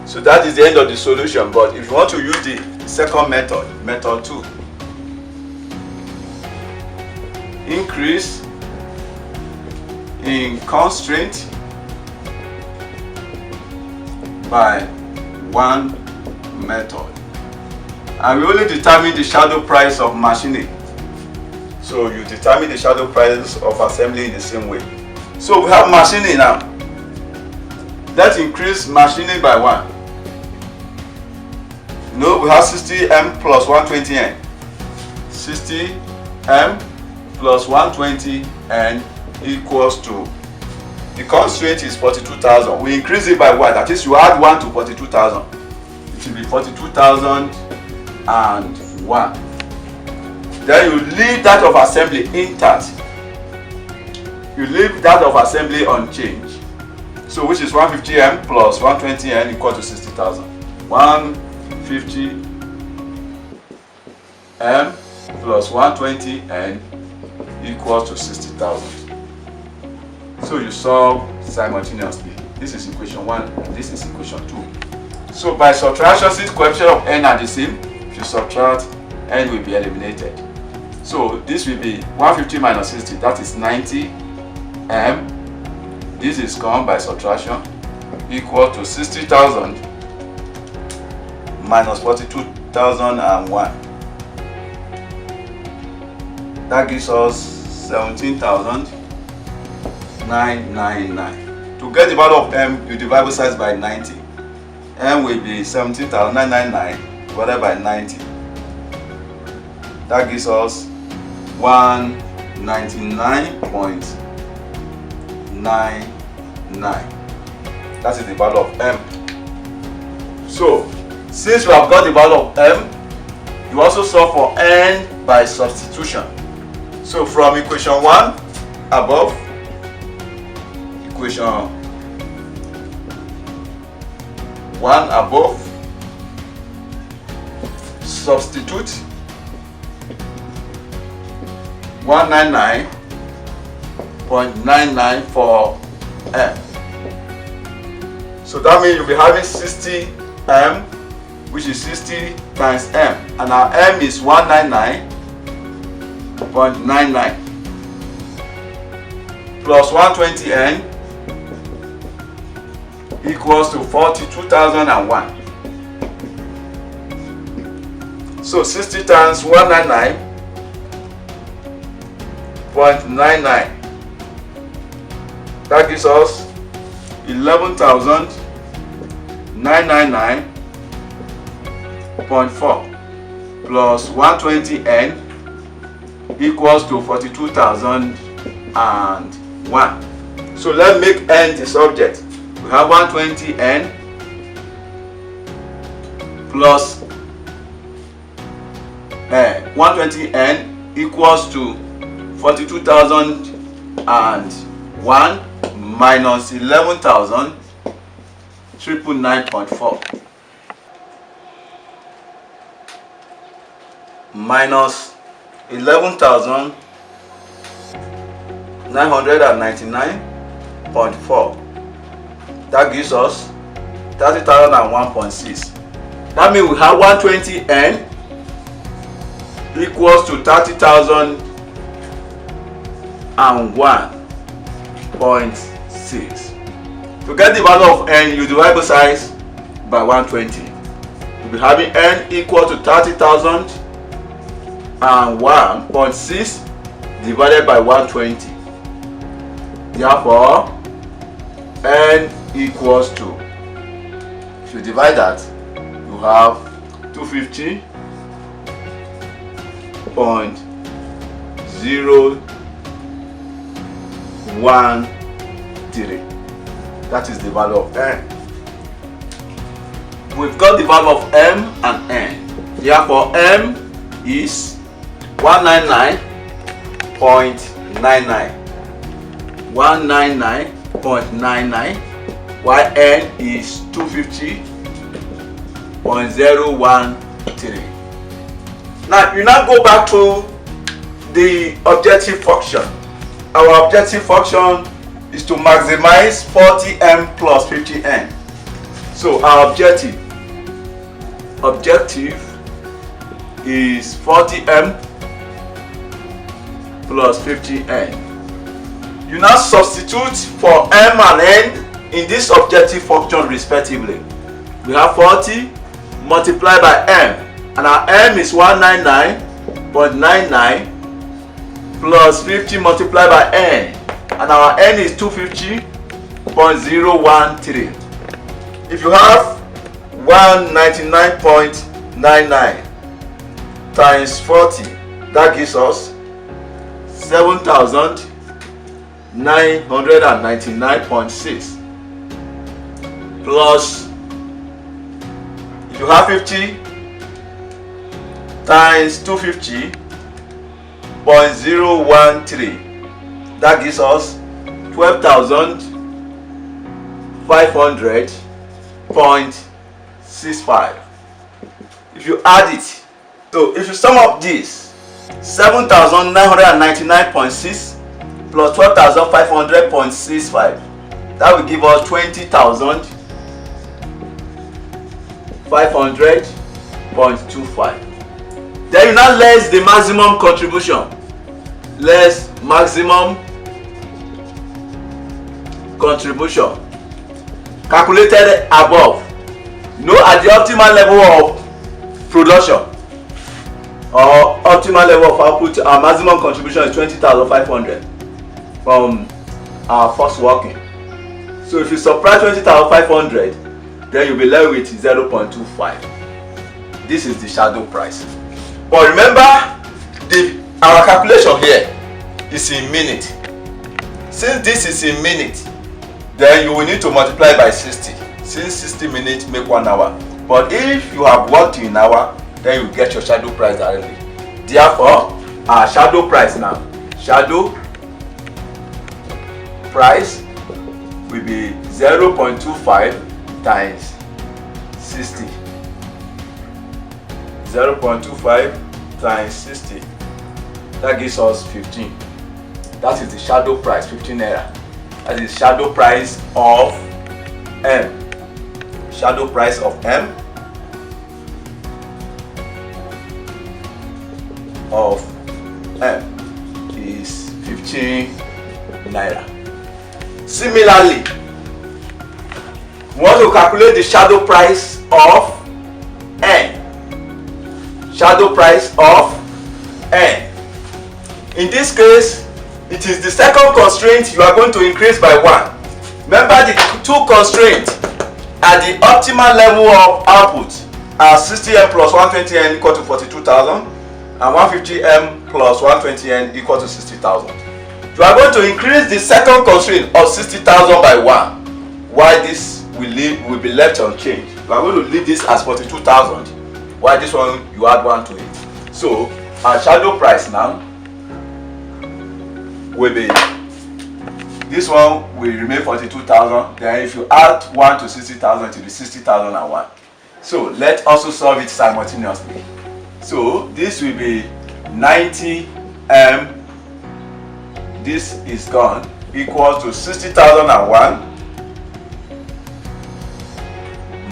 [SPEAKER 1] So that is the end of the solution. But if you want to use the second method, method 2, increase in constraint by one method, and we only determine the shadow price of machining. So you determine the shadow price of assembly in the same way. So we have machining now. Let's increase machining by 1. No, we have 60M plus 120N. 60M plus 120N equals to, the constraint is 42,000. We increase it by 1. That is, you add 1 to 42,000. It will be 42,001. Then you leave that of assembly intact. You leave that of assembly unchanged. So which is 150M plus 120N equal to 60,000. 150M plus 120N equals to 60,000. So you solve simultaneously. This is equation 1 and this is equation 2. So by subtraction, since coefficient of n are the same, if you subtract, n will be eliminated. So this will be 150 minus 60, that is 90M. This is gone by subtraction, equal to 60,000 minus 42,001. That gives us 17,999. To get the value of m, you divide both sides by 90. M will be 17,999 divided by 90. That gives us 199.99. That is the value of m. So, since we have got the value of m, you also solve for n by substitution. So from equation 1 above, equation 1 above, substitute 199.99 for m. So that means you'll be having 60m, which is 60 times m, and our m is 199.99 plus 120n equals to 42,001. So 60 times 199.99. That gives us 11,999.4 plus 120n equals to 42,001. So let's make n the subject. We have 120n plus 120n equals to 42,001 minus 11,999.4 minus 11,999.4. That gives us 30,001.6. That means we have 120n equals to 30,001.6. To get the value of n, you divide both sides by 120. You'll be having n equal to 30,001.6 divided by 120. Therefore, n equals to, if you divide that, you have 250.013. That is the value of n. We've got the value of m and n. Therefore, m is 199.99. 199.99, while n is 250.013. Now you now go back to the objective function. Our objective function is to maximize 40m plus 50n. So our objective is 40m plus 50n. You now substitute for m and n in this objective function respectively. We have 40 multiplied by m, and our m is 199.99 plus 50 multiplied by n, and our n is 250.013. If you have 199.99 times 40, that gives us 7,999.6 plus, if you have 50 times 250.013, that gives us 12,500.65. if you add it, so if you sum up this, 7,999.6 plus 12,500.65, that will give us 20,500.25. Then you now less the maximum contribution. Less maximum contribution calculated above. At the optimal level of production or optimal level of output, our maximum contribution is 20,500 from our first working. So if you subtract 20,500, then you'll be left with 0.25. This is the shadow price. But remember, our calculation here is in minute. Since this is in minute, then you will need to multiply by 60. Since 60 minutes make 1 hour. But if you have worked in an hour, then you get your shadow price directly. Therefore, our shadow price now, shadow price will be 0.25 times 60. 0.25 times 60. That gives us 15. That is the shadow price, 15 naira. That is shadow price of M. Shadow price of M is 15 naira. Similarly, We want to calculate the shadow price of N. Shadow price of N. In this case, it is the second constraint you are going to increase by 1. Remember, the two constraints at the optimal level of output are 60M plus 120N equal to 42,000 and 150M plus 120N equal to 60,000. You are going to increase the second constraint of 60,000 by 1, while this will be left unchanged. You are going to leave this as 42,000, while this one you add 1 to it. So our shadow price now will be, this one will remain 42,000. Then if you add 1 to 60,000, it will be 60,001. So let's also solve it simultaneously. So this will be 90M, this is gone, equals to 60,001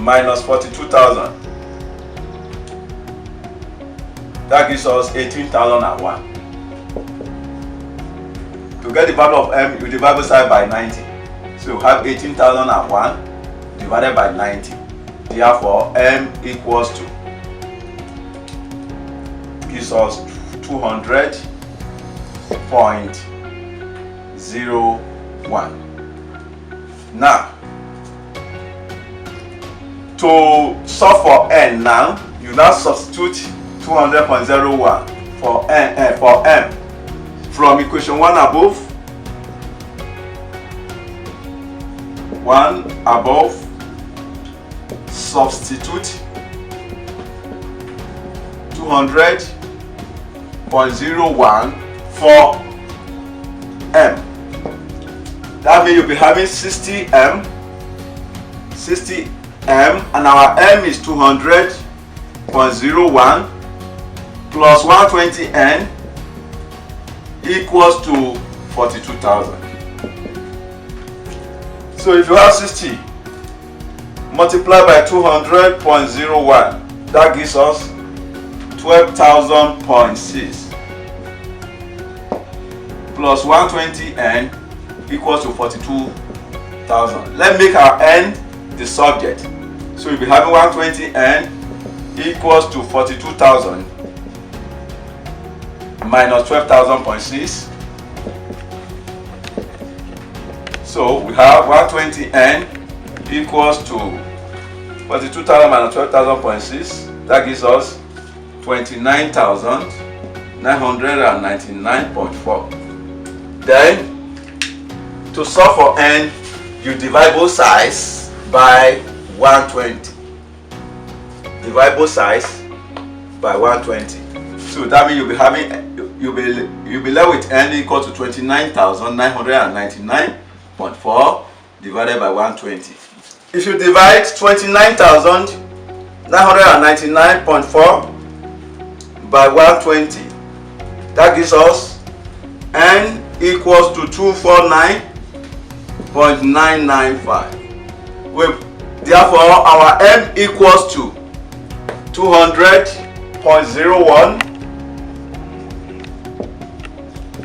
[SPEAKER 1] minus 42,000. That gives us 18,001. To get the value of M, you divide both sides by 90. So you have 18,001 divided by 90. Therefore, M equals to, gives us 200.01. Now, to solve for N now, you now substitute 200.01 for M from equation 1 above, 1 above, substitute 200.01 for M. That means you'll be having 60M, and our M is 200.01 plus 120N equals to 42,000. So if you have 60 multiplied by 200.01, that gives us 12,000.6 plus 120N equals to 42,000. Let's make our N the subject. So you'll be having 120N equals to 42,000 minus 12,000.6. So we have 120N equals to 42,000 minus 12,000.6. That gives us 29,999.4. Then, to solve for N, you divide both sides by 120. Divide both sides by 120. So that means you'll be left with N equal to 29,999.4 divided by 120. If you divide 29,999.4 by 120, that gives us N equals to 249.995. Therefore, our M equals to 200.01,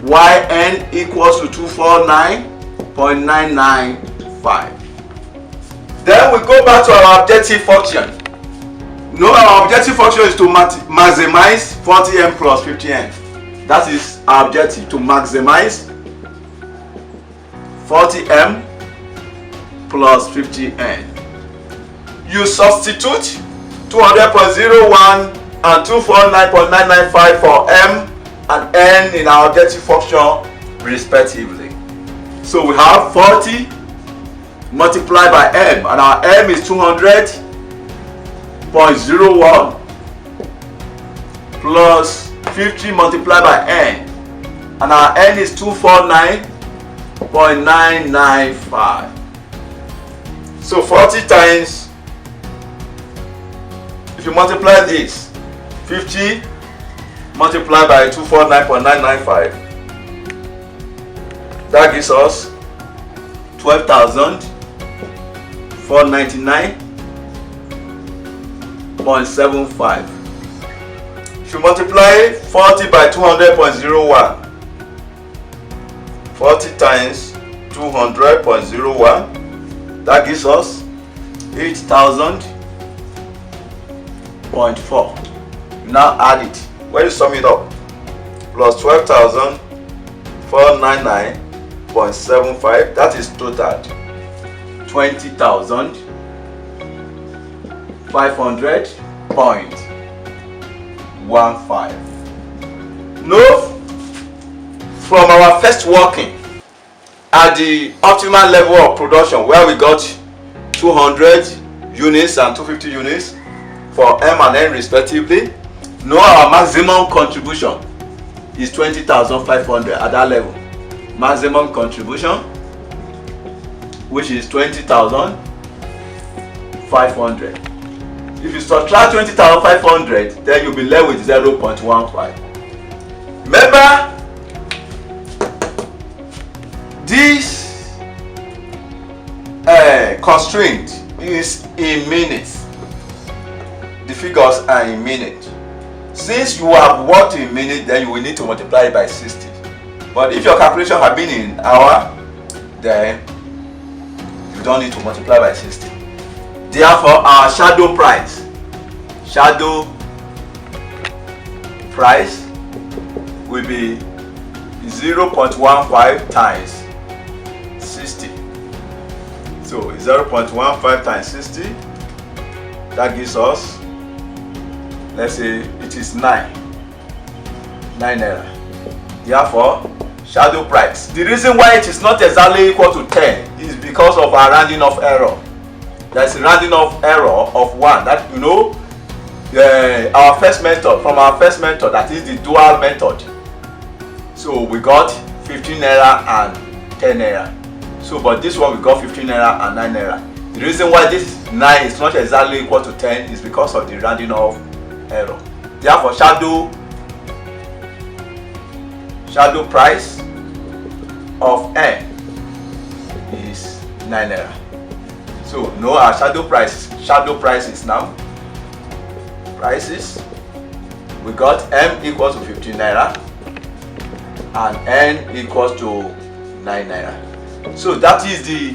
[SPEAKER 1] while N equals to 249.995. Then we go back to our objective function. No, our objective function is to maximize 40M plus 50N. That is our objective, to maximize 40M plus 50N. You substitute 200.01 and 249.995 for M and N in our objective function respectively. So we have 40 multiplied by M, and our M is 200.01 plus 50 multiplied by N, and our N is 249.995. So 40 times, if you multiply this, 50 multiplied by 249.995, that gives us 12,499.75. If you multiply 40 by 200.01, 40 times 200.01, that gives us 8,000.4. Now add it. When you sum it up, plus 12,499.75, that is total 20,500.15. Note, from our first working at the optimal level of production, where we got 200 units and 250 units for M and N respectively, know our maximum contribution is 20,500 at that level. Maximum contribution, which is 20,500. If you subtract 20,500, then you'll be left with 0.15. Remember, this constraint is in minutes. The figures are in minutes. Since you have worked in minutes, then you will need to multiply it by 60. But if your calculation had been in hour, then you don't need to multiply by 60. Therefore, our shadow price will be 0.15 times 60. So 0.15 times 60, that gives us, let's say it is 9 naira. Therefore, shadow price, the reason why it is not exactly equal to 10 is because of our rounding off error. There's a rounding off error of 1, that our first method, that is the dual method. So we got 15 naira and 10 naira. So but this one we got 15 naira and 9 naira. The reason why this 9 is not exactly equal to 10 is because of the rounding off error. Therefore, shadow price of N is 9 naira. So no, our shadow price is now prices. We got M equals to 15 naira and N equals to 9 naira. So that is the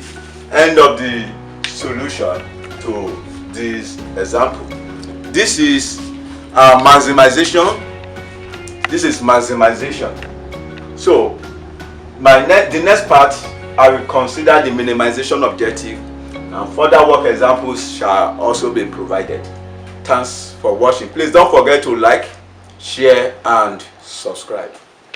[SPEAKER 1] end of the solution to this example. This is maximization. This is maximization. So the next part, I will consider the minimization objective, and further work examples shall also be provided. Thanks for watching. Please don't forget to like, share and subscribe.